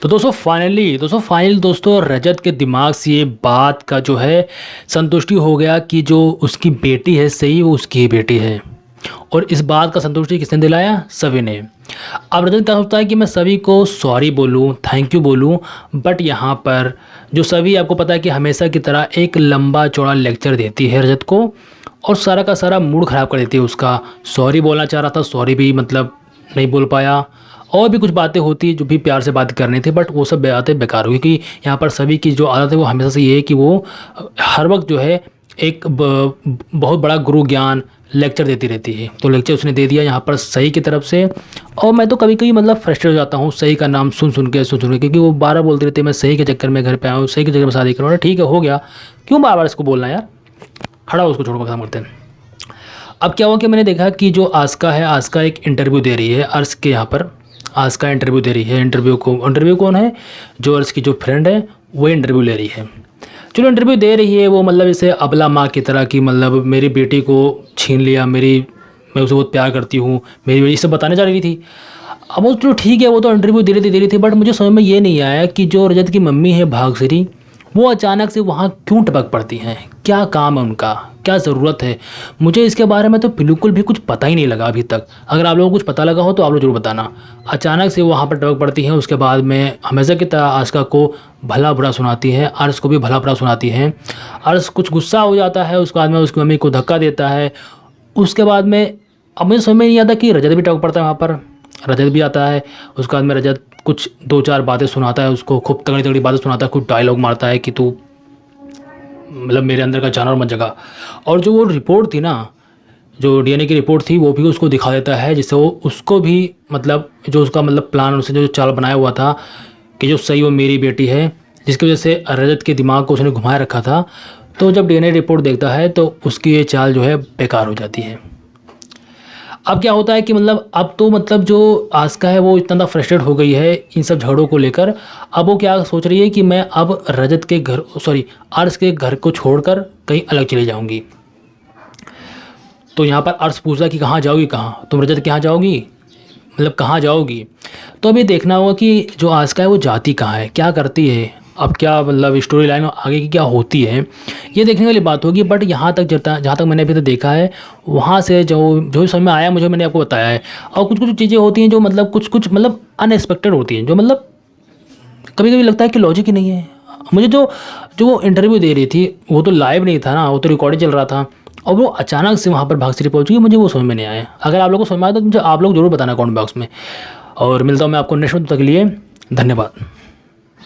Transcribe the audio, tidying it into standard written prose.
तो दोस्तों दोस्तों रजत के दिमाग से ये बात का जो है संतुष्टि हो गया कि जो उसकी बेटी है सही वो उसकी ही बेटी है। और इस बात का संतुष्टि किसने दिलाया? सभी ने। अब रजत क्या सोचता है कि मैं सभी को सॉरी बोलूं, थैंक यू बोलूं, बट यहाँ पर जो सभी आपको पता है कि हमेशा की तरह एक लंबा चौड़ा लेक्चर देती है रजत को और सारा का सारा मूड ख़राब कर देती है उसका। सॉरी बोलना चाह रहा था, सॉरी भी मतलब नहीं बोल पाया, और भी कुछ बातें होती जो भी प्यार से बात करनी थी, बट वो सब बातें बेकार हुई कि यहाँ पर सभी की जो आदत है वो हमेशा से ये है कि वो हर वक्त जो है एक बहुत बड़ा गुरु ज्ञान लेक्चर देती रहती है। तो लेक्चर उसने दे दिया यहाँ पर सही की तरफ से। और मैं तो कभी कभी मतलब फ्रस्ट्रेट हो जाता हूँ सही का नाम सुन के क्योंकि वो बार बोलते रहते हैं मैं सही के चक्कर में घर पे आऊँ, सही के चक्कर में शादी करूँ। ठीक है हो गया, क्यों बार इसको बोलना यार, खड़ा उसको छोड़ खत्म करते हैं। अब क्या हुआ कि मैंने देखा कि जो आस्का है, आस्का एक इंटरव्यू दे रही है अर्श के यहाँ पर। आस्का इंटरव्यू दे रही है। इंटरव्यू कौन है? जो अर्श की जो फ्रेंड है वो इंटरव्यू ले रही है। चलो इंटरव्यू दे रही है वो, मतलब इसे अबला माँ की तरह कि मतलब मेरी बेटी को छीन लिया, मैं उसे बहुत प्यार करती हूँ, मेरी बेटी, सब बताने जा रही थी। अब वो चलो ठीक है, वो तो इंटरव्यू दे रही थी, बट मुझे समझ में ये नहीं आया कि जो रजत की मम्मी है भागश्री, वो अचानक से वहाँ क्यों टपक पड़ती हैं? क्या काम है उनका, क्या ज़रूरत है? मुझे इसके बारे में तो बिल्कुल भी कुछ पता ही नहीं लगा अभी तक। अगर आप लोगों को कुछ पता लगा हो तो आप लोग जरूर बताना। अचानक से वहाँ पर टपक पड़ती हैं, उसके बाद में हमेशा की तरह आस्का को भला बुरा सुनाती है, अर्श को भी भला बुरा सुनाती है। अर्श कुछ गुस्सा हो जाता है, उसके बाद में उसकी मम्मी को धक्का देता है। उसके बाद में अब मुझे समझ में नहीं आता कि रजत भी टपक पड़ता है वहाँ पर। रजत भी आता है, उसके बाद में रजत कुछ 2-4 बातें सुनाता है उसको, खूब तगड़ी तगड़ी बातें सुनाता है, कुछ डायलॉग मारता है कि तू मतलब मेरे अंदर का जानवर मत जगा। और जो वो रिपोर्ट थी ना, जो डीएनए की रिपोर्ट थी, वो भी उसको दिखा देता है, जिससे वो उसको भी मतलब जो उसका मतलब प्लान, उसने जो चाल बनाया हुआ था कि जो सही वो मेरी बेटी है, जिसकी वजह से रजत के दिमाग को उसने घुमाए रखा था। तो जब डीएनए रिपोर्ट देखता है तो उसकी ये चाल जो है बेकार हो जाती है। अब क्या होता है कि मतलब अब तो मतलब जो आस्का है वो इतना फ्रस्ट्रेट हो गई है इन सब झगड़ों को लेकर। अब वो क्या सोच रही है कि मैं अब रजत के घर, अर्श के घर को छोड़कर कहीं अलग चली जाऊंगी। तो यहाँ पर अर्श पूछा कि कहाँ जाओगी, कहाँ तुम रजत के यहाँ जाओगी, मतलब कहाँ जाओगी? तो अभी देखना होगा कि जो आस्का है वो जाती कहाँ है, क्या करती है, अब क्या मतलब स्टोरी लाइन आगे की क्या होती है, ये देखने वाली बात होगी। बट यहाँ तक जहाँ तक मैंने अभी तक देखा है, वहाँ से जो समझ में आया मैंने आपको बताया है। और कुछ कुछ चीज़ें होती हैं जो मतलब कुछ मतलब अनएक्सपेक्टेड होती हैं, जो मतलब कभी कभी लगता है कि लॉजिक ही नहीं है। मुझे जो वो इंटरव्यू दे रही थी वो तो लाइव नहीं था ना, वो तो रिकॉर्डिंग चल रहा था, और वो अचानक से वहाँ पर भागश्री पहुँच गई, मुझे वो समझ में नहीं आया। अगर आप लोगों को समझ में आया तो मुझे आप लोग जरूर बताना कमेंट बॉक्स में। और मिलता हूँ मैं आपको नेक्स्ट वीडियो तक के लिए। धन्यवाद।